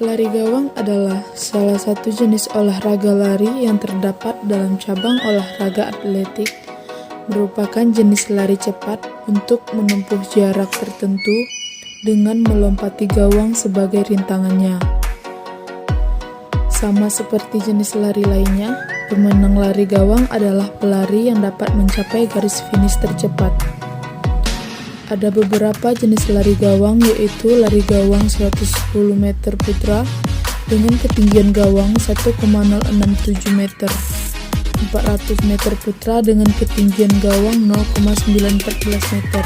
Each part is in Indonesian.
Lari gawang adalah salah satu jenis olahraga lari yang terdapat dalam cabang olahraga atletik, merupakan jenis lari cepat untuk menempuh jarak tertentu dengan melompati gawang sebagai rintangannya. Sama seperti jenis lari lainnya, pemenang lari gawang adalah pelari yang dapat mencapai garis finish tercepat. Ada beberapa jenis lari gawang, yaitu lari gawang 110 meter putra dengan ketinggian gawang 1,067 meter, 400 meter putra dengan ketinggian gawang 0,914 meter.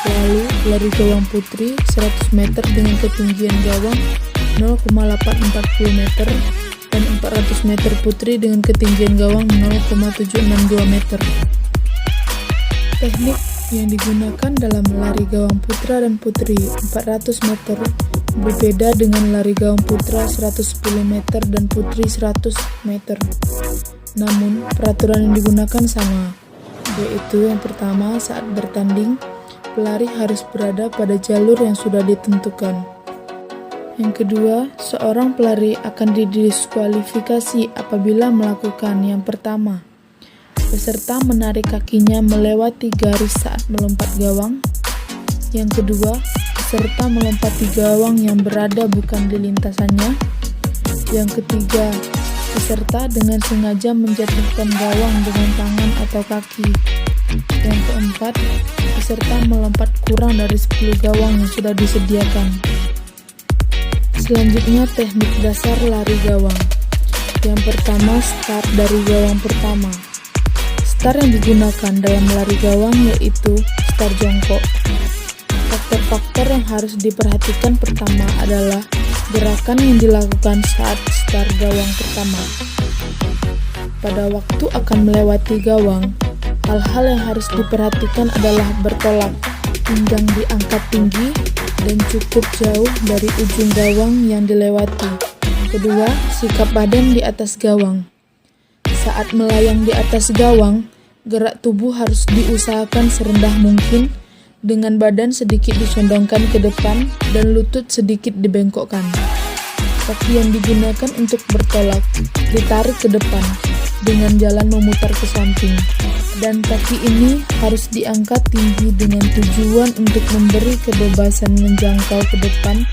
Lalu lari gawang putri 100 meter dengan ketinggian gawang 0,840 meter dan 400 meter putri dengan ketinggian gawang 0,762 meter. Teknik yang digunakan dalam lari gawang putra dan putri 400 meter berbeda dengan lari gawang putra 110 meter dan putri 100 meter. Namun, peraturan yang digunakan sama, yaitu yang pertama, saat bertanding, pelari harus berada pada jalur yang sudah ditentukan. Yang kedua, seorang pelari akan didiskualifikasi apabila melakukan yang pertama, peserta menarik kakinya melewati garis saat melompat gawang. Yang kedua, peserta melompati gawang yang berada bukan di lintasannya. Yang ketiga, peserta dengan sengaja menjatuhkan gawang dengan tangan atau kaki. Yang keempat, peserta melompat kurang dari 10 gawang yang sudah disediakan. Selanjutnya, teknik dasar lari gawang. Yang pertama, start dari gawang pertama. Start yang digunakan dalam lari gawang yaitu start jongkok. Faktor-faktor yang harus diperhatikan pertama adalah gerakan yang dilakukan saat start gawang pertama. Pada waktu akan melewati gawang, hal-hal yang harus diperhatikan adalah bertolak, pinggang diangkat tinggi dan cukup jauh dari ujung gawang yang dilewati. Kedua, sikap badan di atas gawang. Saat melayang di atas gawang, gerak tubuh harus diusahakan serendah mungkin dengan badan sedikit dicondongkan ke depan dan lutut sedikit dibengkokkan. Kaki yang digunakan untuk bertolak ditarik ke depan dengan jalan memutar ke samping, dan kaki ini harus diangkat tinggi dengan tujuan untuk memberi kebebasan menjangkau ke depan,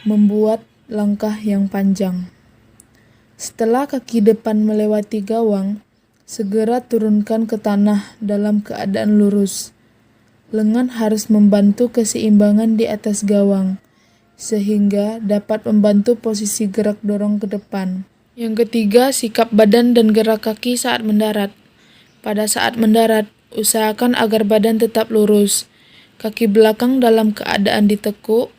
membuat langkah yang panjang. Setelah kaki depan melewati gawang, segera turunkan ke tanah dalam keadaan lurus. Lengan harus membantu keseimbangan di atas gawang, sehingga dapat membantu posisi gerak dorong ke depan. Yang ketiga, sikap badan dan gerak kaki saat mendarat. Pada saat mendarat, usahakan agar badan tetap lurus. Kaki belakang dalam keadaan ditekuk.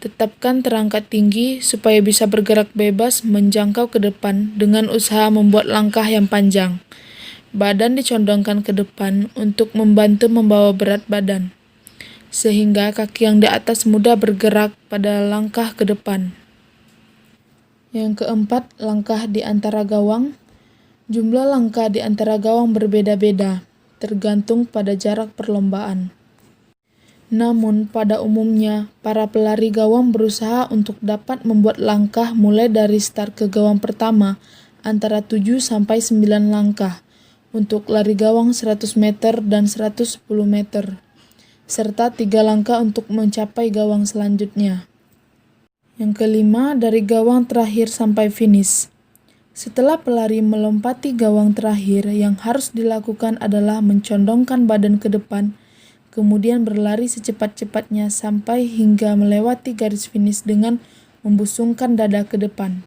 Tetapkan terangkat tinggi supaya bisa bergerak bebas menjangkau ke depan dengan usaha membuat langkah yang panjang. Badan dicondongkan ke depan untuk membantu membawa berat badan, sehingga kaki yang di atas mudah bergerak pada langkah ke depan. Yang keempat, langkah di antara gawang. Jumlah langkah di antara gawang berbeda-beda, tergantung pada jarak perlombaan. Namun, pada umumnya, para pelari gawang berusaha untuk dapat membuat langkah mulai dari start ke gawang pertama antara 7 sampai 9 langkah untuk lari gawang 100 meter dan 110 meter, serta 3 langkah untuk mencapai gawang selanjutnya. Yang kelima, dari gawang terakhir sampai finish. Setelah pelari melompati gawang terakhir, yang harus dilakukan adalah mencondongkan badan ke depan, kemudian berlari secepat-cepatnya sampai hingga melewati garis finish dengan membusungkan dada ke depan.